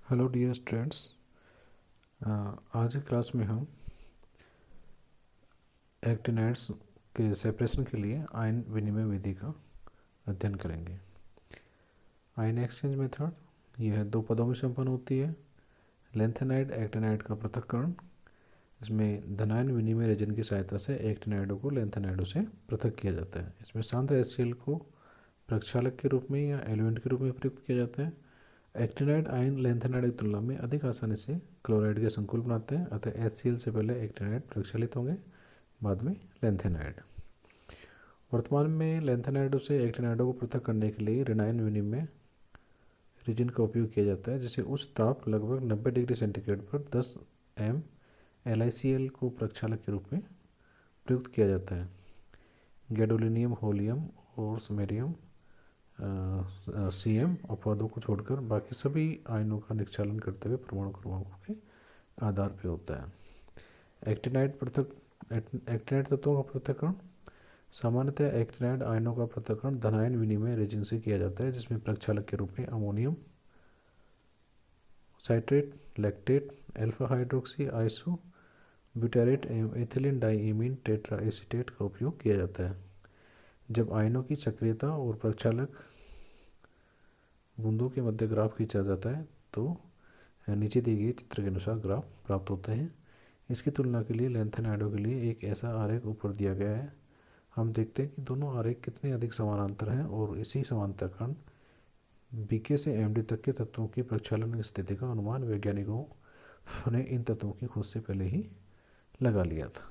Hello dear students. आज की class में हम एक्टिनाइड्स के सेपरेशन के लिए आयन विनिमय विधि का अध्ययन करेंगे। आयन एक्सचेंज मेथड यह दो पदों में संपन्न होती है। लेंथेनाइड एक्टिनाइड का पृथक्करण, इसमें धनायन विनिमय रेजन की सहायता से एक्टिनाइडों को लेंथेनाइडों से पृथक किया जाता है। इसमें सांद्र HCl को प्रक्षालक के रूप में या एलिमेंट के रूप में प्रयुक्त किया जाता है। एक्टिनाइड आयन लेंथेनाइड की तुलना में अधिक आसानी से क्लोराइड के संकुल बनाते हैं, अतः HCl से पहले एक्टिनाइड प्रक्षालित होंगे, बाद में लेंथेनाइड। वर्तमान में लेंथेनाइडों से एक्टिनाइडों को पृथक करने के लिए ऋणायन विनिमय रीजन का उपयोग किया जाता है, जिसे उच्च ताप लगभग 90 डिग्री सेंटीग्रेड पर 10 m LiCl को प्रक्षालक के रूप में प्रयुक्त किया जाता है। गैडोलिनियम, होलियम और समैरियम Cm अपवादों को छोड़कर बाकी सभी आयनों का निक्षालन करते हुए परमाणु क्रमांकों के आधार पर होता है। एक्टिनाइड तत्वों का पृथक्करण, सामान्यतः एक्टिनाइड आयनों का पृथक्करण धनायन विनिमय रेजिन से किया जाता है, जिसमें प्रक्षालक के रूप में ammonium citrate, lactate, alpha hydroxy iso butyrate एवं एथिलीन डाइमीन टेट्रा एसीटेट का उपयोग किया जाता है। जब आयनों की सक्रियता और प्रक्षालक बूंदों के मध्य ग्राफ खींचा जाता है तो नीचे दिए गए चित्र के अनुसार ग्राफ प्राप्त होते हैं। इसकी तुलना के लिए लेंथेनाइडों के लिए एक ऐसा आरेख ऊपर दिया गया है। हम देखते हैं कि दोनों आरेख कितने अधिक समानांतर हैं और इसी समांतर कारण BK से MD तक के तत्वों की प्रक्षालन की स्थिति का अनुमान वैज्ञानिकों ने इन तत्वों की खोज से पहले ही लगा लिया था।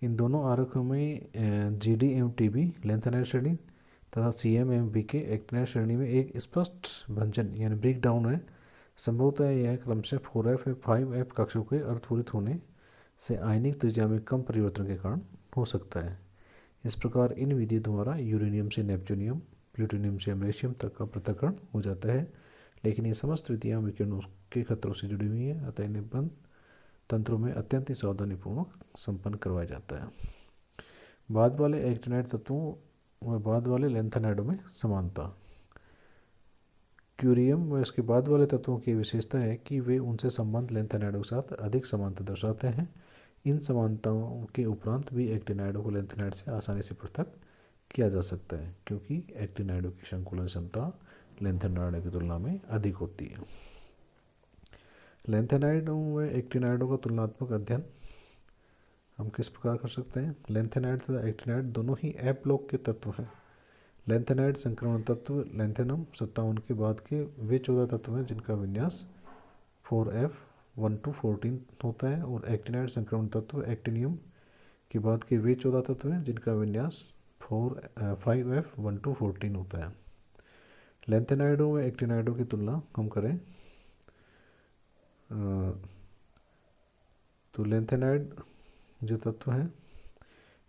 इन दोनों आरेखों में GD एवं TB लेंथेनाइड श्रेणी तथा CM एवं BK एक्टिनाइड श्रेणी में एक स्पष्ट भंजन यानी ब्रेक डाउन है। संभवतः यह क्रमशः 4F और 5F कक्षों के अर्धपूरित होने से आयनिक त्रिज्या में कम परिवर्तन के कारण हो सकता है। इस प्रकार इन विधियों द्वारा यूरेनियम से नेपच्यूनियम, प्लूटोनियम से अमरेशियम तक का पृथक्करण हो जाता है, लेकिन ये समस्त विधियाँ विकिरणों के खतरों से जुड़ी हुई हैं, अतः इन्हें बंद तंत्रों में अत्यंत ही सावधानीपूर्वक संपन्न करवाया जाता है। बाद वाले एक्टिनाइड तत्वों व बाद वाले लेंथेनाइडों में समानता। क्यूरियम व इसके बाद वाले तत्वों की विशेषता है कि वे उनसे संबंध लेंथेनाइडों के साथ अधिक समानता दर्शाते हैं। इन समानताओं के उपरांत भी एक्टिनाइडों को लेंथेनाइड से आसानी से पृथक किया जा सकता है, क्योंकि एक्टिनाइडों की संकुलन क्षमता लेंथेनाइडों की तुलना में अधिक होती है। लेंथेनाइडों व एक्टिनाइडों का तुलनात्मक अध्ययन हम किस प्रकार कर सकते हैं। लेंथेनाइड तथा एक्टिनाइड दोनों ही F ब्लॉक के तत्व हैं। लेंथेनाइड संक्रमण तत्व लेंथेनम 57 के बाद के वे 14 तत्व हैं जिनका विन्यास 4F1 to 14 होता है, और एक्टिनाइड संक्रमण तत्व एक्टिनियम के बाद के वे 14 तत्व हैं जिनका विन्यास 5F1 to 14 होता है। लेंथेनाइडों व एक्टिनाइडों की तुलना हम करें तो लेंथेनाइड जो तत्व हैं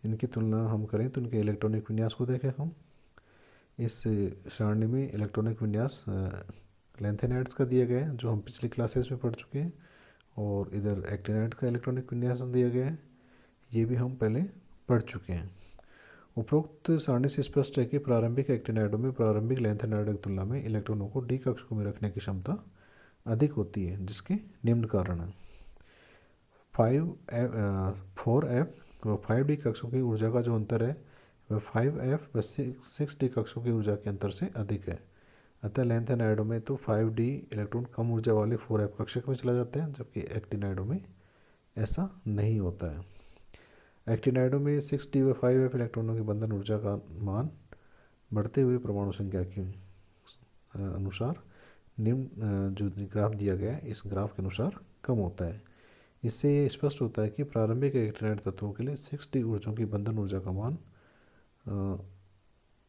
इनकी तुलना हम करें तो इनके इलेक्ट्रॉनिक विन्यास को देखें हम। इस सारणी में इलेक्ट्रॉनिक विन्यास लेंथेनाइड्स का दिया गया है जो हम पिछली क्लासेस में पढ़ चुके हैं, और इधर एक्टिनाइड का इलेक्ट्रॉनिक विन्यास दिया गया है, ये भी हम पहले पढ़ चुके हैं। उपरोक्त सारणी से स्पष्ट है कि प्रारंभिक एक्टिनाइडों में प्रारंभिक लेंथेनाइडों की तुलना में इलेक्ट्रॉनों को D कक्षकों में रखने की क्षमता अधिक होती है, जिसके निम्न कारण है। 4F व 5D कक्षों की ऊर्जा का जो अंतर है वह 5F व 6D कक्षों की ऊर्जा के अंतर से अधिक है। अतः लेंथेनाइडों में तो 5D इलेक्ट्रॉन कम ऊर्जा वाले 4F कक्षक में चला जाता है, जबकि एक्टिनाइडों में ऐसा नहीं होता है। एक्टिनाइडों में 6D व 5F इलेक्ट्रॉनों की बंधन ऊर्जा का मान बढ़ते हुए परमाणु संख्या के अनुसार निम्न जो ग्राफ दिया गया है इस ग्राफ के अनुसार कम होता है। इससे ये स्पष्ट होता है कि प्रारंभिक एक्टिनाइड तत्वों के लिए 6D ऊर्जाओं की बंधन ऊर्जा का मान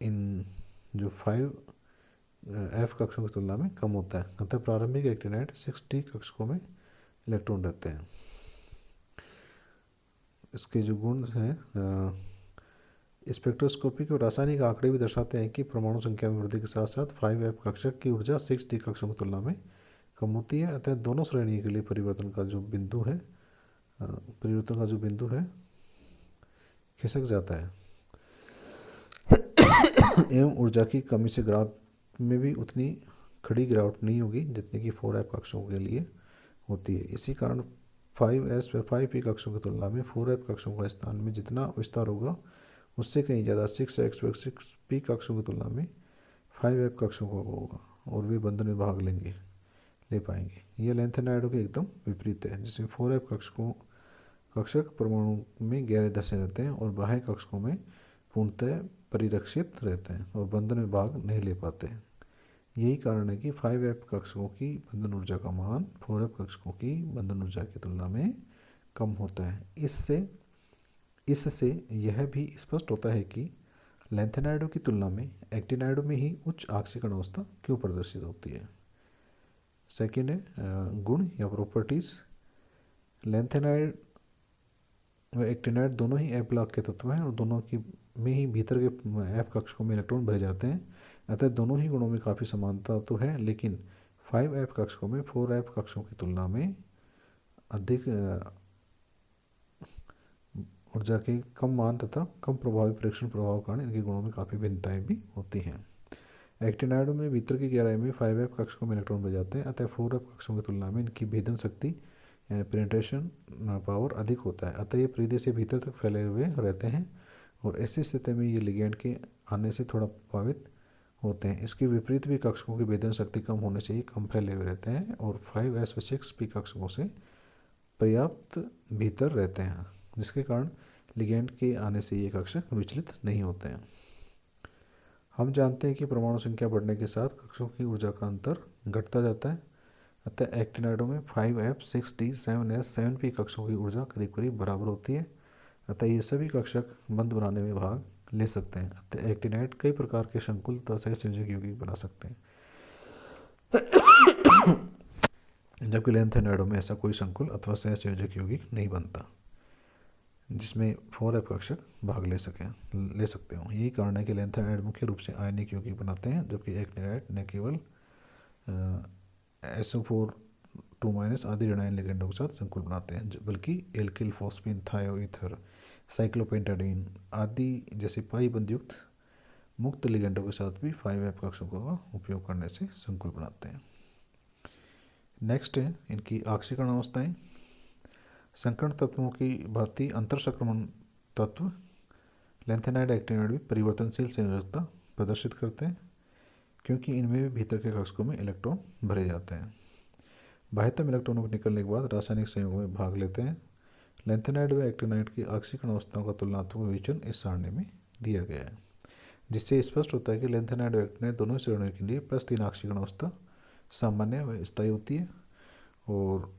इन जो 5F कक्षों की तुलना में कम होता है। अतः प्रारंभिक एक्टिनाइड 6D कक्षकों में इलेक्ट्रॉन रहते हैं। इसके जो गुण हैं स्पेक्ट्रोस्कोपिक और रासायनिक आंकड़े भी दर्शाते हैं कि परमाणु संख्या में वृद्धि के साथ साथ 5F कक्षक की ऊर्जा 6D कक्षकों की तुलना में कम होती है। अतः दोनों श्रेणी के लिए परिवर्तन का जो बिंदु है खिसक जाता है एवं ऊर्जा की कमी से ग्राफ में भी उतनी खड़ी गिरावट नहीं होगी जितनी कि 4f कक्षों के लिए होती है। इसी कारण 5s व 5p कक्षों की तुलना में 4f कक्षों का स्थान में जितना विस्तार होगा उससे कहीं ज़्यादा 6x व 6p कक्षों की तुलना में 5f कक्षों का होगा और वे बंधन में भाग ले पाएंगे। यह लेंथेनाइडों के एकदम विपरीत है, जिसमें 4f कक्षक परमाणु में गहरे धसे रहते हैं और बाह्य कक्षकों में पूर्णतः परिरक्षित रहते हैं और बंधन में भाग नहीं ले पाते। यही कारण है कि 5f कक्षकों की बंधन ऊर्जा का मान 4f कक्षकों की बंधन ऊर्जा की तुलना में कम होता है। इससे यह भी स्पष्ट होता है कि लेंथेनाइडों की तुलना में एक्टिनाइडों में ही उच्च आक्सीकरण अवस्था क्यों प्रदर्शित होती है। सेकेंड है गुण या प्रॉपर्टीज। लेंथेनाइड व एक्टिनाइड दोनों ही एफ ब्लॉक के तत्व हैं और दोनों की में ही भीतर के एफ कक्षकों में इलेक्ट्रॉन भरे जाते हैं। अतः दोनों ही गुणों में काफ़ी समानता तो है, लेकिन 5f कक्षकों में 4f कक्षकों की तुलना में अधिक ऊर्जा के कम मान तथा कम प्रभावी परीक्षण प्रभाव कारण इनके गुणों में काफ़ी भिन्नताएं भी होती हैं। एक्टिनाइडों में भीतर की गहराई में 5f कक्षकों में इलेक्ट्रॉन भरे जाते हैं, अतः 4f कक्षकों की तुलना में इनकी भेदन शक्ति यानी पेनिट्रेशन पावर अधिक होता है। अतः ये परिधि से भीतर तक फैले हुए रहते हैं और ऐसी स्थिति में ये लिगैंड के आने से थोड़ा प्रभावित होते हैं। इसके विपरीत भी कक्षकों की भेदन शक्ति कम होने से ये कम फैले हुए रहते हैं और 5s व 6p कक्षकों से पर्याप्त भीतर रहते हैं, जिसके कारण लिगैंड के आने से ये कक्षक विचलित नहीं होते हैं। हम जानते हैं कि परमाणु संख्या बढ़ने के साथ कक्षकों की ऊर्जा का अंतर घटता जाता है। अतः एक्टिनाइडों में 5f, 6d, 7s, 7p कक्षकों की ऊर्जा करीब करीब बराबर होती है। अतः ये सभी कक्षक बंध बनाने में भाग ले सकते हैं। अतः एक्टिनाइड कई प्रकार के संकुल तथा सहसंयोजक यौगिक बना सकते हैं, जबकि लेंथेनाइडों में ऐसा कोई संकुल अथवा सहसंयोजक यौगिक नहीं बनता जिसमें 4f कक्षक भाग ले सकते हों। यही कारण है कि लेंथेनाइड मुख्य रूप से आयनिक यौगिक बनाते हैं, जबकि एक्टिनाइड न केवल SO4 2- आदि ऋणायन लिगेंडों के साथ संकुल बनाते हैं, बल्कि एल्किल, फॉस्फीन, थायोईथर, साइक्लोपेंटाडीन आदि जैसे पाई बंधयुक्त मुक्त लिगेंडों के साथ भी 5f कक्षकों का उपयोग करने से संकुल बनाते हैं। नेक्स्ट है इनकी आक्सीकरण अवस्थाएं। संकरण तत्वों की भांति अंतर संक्रमण तत्व लेंथेनाइड एक्टिनाइड भी परिवर्तनशील संयोजकता प्रदर्शित करते हैं, क्योंकि इनमें भी भीतर के कक्षकों में इलेक्ट्रॉन भरे जाते हैं। बाह्यतम इलेक्ट्रॉनों को निकलने के बाद रासायनिक संयोग में भाग लेते हैं। लेंथेनाइड व एक्टिनाइड की आक्सीकरण अवस्थाओं का तुलनात्मक विवेचन इस सारणी में दिया गया है, जिससे स्पष्ट होता है कि लेंथेनाइड व एक्टिनाइड दोनों श्रेणियों के लिए +3 आक्सीकरण अवस्था सामान्य व स्थायी होती है। और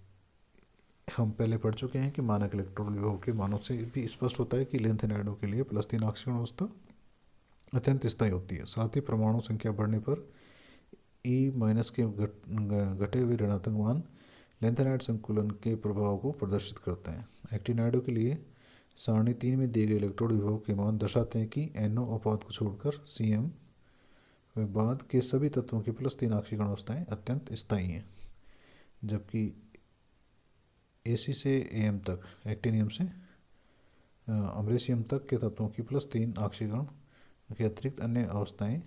हम पहले पढ़ चुके हैं कि मानक इलेक्ट्रॉन विभव के मानों से भी स्पष्ट होता है कि लेंथेनाइडों के लिए +3 आक्सीकरण अवस्था अत्यंत स्थायी होती है। साथ ही परमाणु संख्या बढ़ने पर E- के घटे हुए ऋणात्मक मान लेंथेनाइड संकुलन के प्रभाव को प्रदर्शित करते हैं। एक्टिनाइडों के लिए सारणी 3 में दिए गए इलेक्ट्रॉन विभव के मान दर्शाते हैं कि NO अपवाद को छोड़कर Cm व बाद के सभी तत्वों की +3 आक्सीकरण अवस्थाएं अत्यंत स्थायी हैं, जबकि AC से AM तक, एक्टिनियम से अमरेशियम तक के तत्वों की +3 आक्सीकरण के अतिरिक्त अन्य अवस्थाएं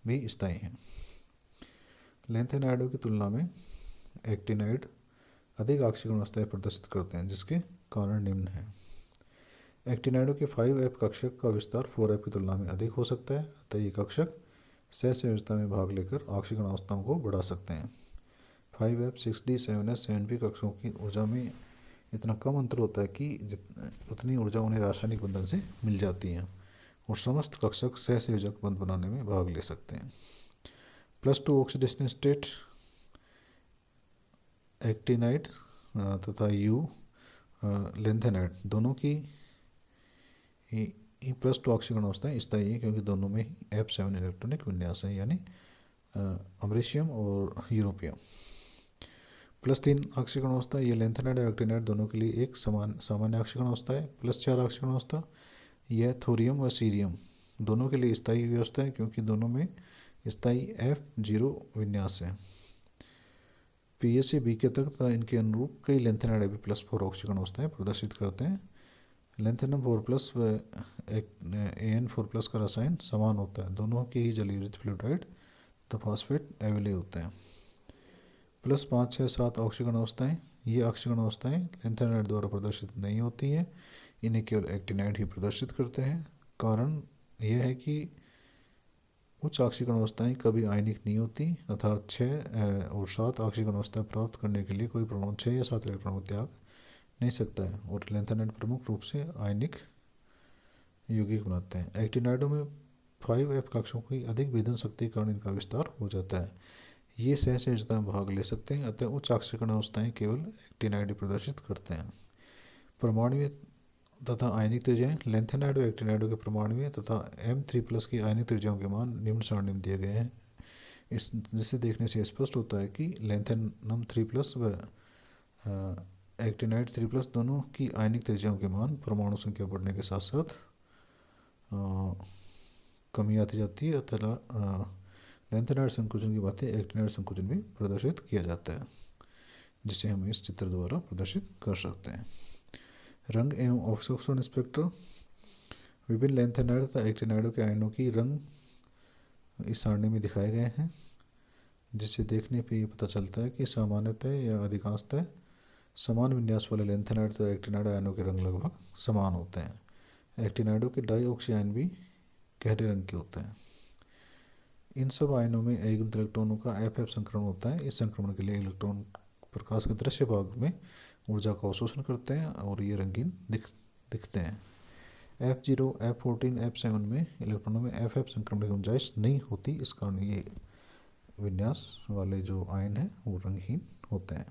भी स्थायी हैं। लेंथेनाइडों की तुलना में एक्टिनाइड अधिक आक्सीकरण अवस्थाएं प्रदर्शित करते हैं, जिसके कारण निम्न है। एक्टिनाइडों के 5f कक्षक का विस्तार 4f की तुलना में अधिक हो सकता है, अतः ये कक्षक सहसंयोजकता में भाग लेकर आक्सीकरण अवस्थाओं को बढ़ा सकते हैं। 5f, 6d, 7s, 7p कक्षकों की ऊर्जा में इतना कम अंतर होता है कि उतनी ऊर्जा उन्हें रासायनिक बंधन से मिल जाती है और समस्त कक्षक सहसंयोजक बंध बनाने में भाग ले सकते हैं। +2 ऑक्सीडेशन स्टेट एक्टिनाइड तथा U लेंथेनाइड दोनों की +2 ऑक्सीकरण अवस्थाएं स्थायी है, क्योंकि दोनों में ही F7 इलेक्ट्रॉनिक विन्यास है, यानी अमरीशियम और यूरोपियम। +3 आक्सीकरण अवस्था ये लेंथेनाइड और एक्टिनाइड दोनों के लिए एक सामान्य आक्सीकरण अवस्था है। +4 आक्सीकरण अवस्था यह थोरियम व सीरियम दोनों के लिए स्थायी व्यवस्था है, क्योंकि दोनों में स्थायी F0 विन्यास है। PSA BK तक तथा इनके अनुरूप कई लेंथेनाइड भी +4 ऑक्सीकरण अवस्थाएं प्रदर्शित करते हैं। लेंथेनम 4+ व AN 4+ का रसायन समान होता है। दोनों के ही जलीय फ्लूइडाइड तो फॉस्फेट एविले होते हैं। प्लस 5, 6, 7 ऑक्सीकरण अवस्थाएँ, ये ऑक्सीकरण अवस्थाएँ लैंथेनाइड द्वारा प्रदर्शित नहीं होती हैं, इन्हें केवल एक्टिनाइड ही प्रदर्शित करते हैं। कारण यह है कि उच्च ऑक्सीकरण अवस्थाएँ कभी आयनिक नहीं होती, अर्थात 6 और 7 ऑक्सीकरण अवस्थाएँ प्राप्त करने के लिए कोई परमाणु 6 या 7 इलेक्ट्रॉन को त्याग नहीं सकता है, और लैंथेनाइड प्रमुख रूप से आयनिक यौगिक बनाते हैं। एक्टिनाइडों में 5F कक्षों की अधिक भेदन शक्ति के कारण इनका विस्तार हो जाता है। ये सहसंयोजकता में भाग ले सकते हैं, अतः उच्च ऑक्सीकरण अवस्थाएँ केवल एक्टिनाइड प्रदर्शित करते हैं। परमाणुीय तथा आयनिक त्रिज्याएं, लैंथेनाइड और एक्टिनाइडों के परमाणुीय तथा M3+ की आयनिक त्रिज्याओं के मान निम्न सारणी में दिए गए हैं। इस जिसे देखने से स्पष्ट होता है कि लैंथेनम 3+ व एक्टिनाइड 3+ दोनों की आयनिक त्रिज्याओं के मान परमाणु संख्या बढ़ने के साथ साथ कमी आती जाती है, अतः लैंथेनाइड संकुचन की बातें एक्टिनाइड संकुचन भी प्रदर्शित किया जाता है, जिसे हम इस चित्र द्वारा प्रदर्शित कर सकते हैं। रंग एवं ऑक्सीकरण स्पेक्ट्रम, विभिन्न लैंथेनाइड तथा एक्टिनाइडों के आयनों की रंग इस सारणी में दिखाए गए हैं, जिसे देखने पर ये पता चलता है कि सामान्यतः या अधिकांशतः समान विन्यास वाले लैंथेनाइड तथा एक्टिनाइड आयनों के रंग लगभग समान होते हैं। एक्टिनाइडों के डाईऑक्सी आयन भी गहरे रंग के होते हैं। इन सब आयनों में अयुग्मित इलेक्ट्रॉनों का FF संक्रमण होता है। इस संक्रमण के लिए इलेक्ट्रॉन प्रकाश के दृश्य भाग में ऊर्जा का अवशोषण करते हैं और ये रंगीन दिखते हैं। F0, F14, F7 में इलेक्ट्रॉनों में FF संक्रमण की गुंजाइश नहीं होती, इस कारण ये विन्यास वाले जो आयन हैं वो रंगहीन होते हैं।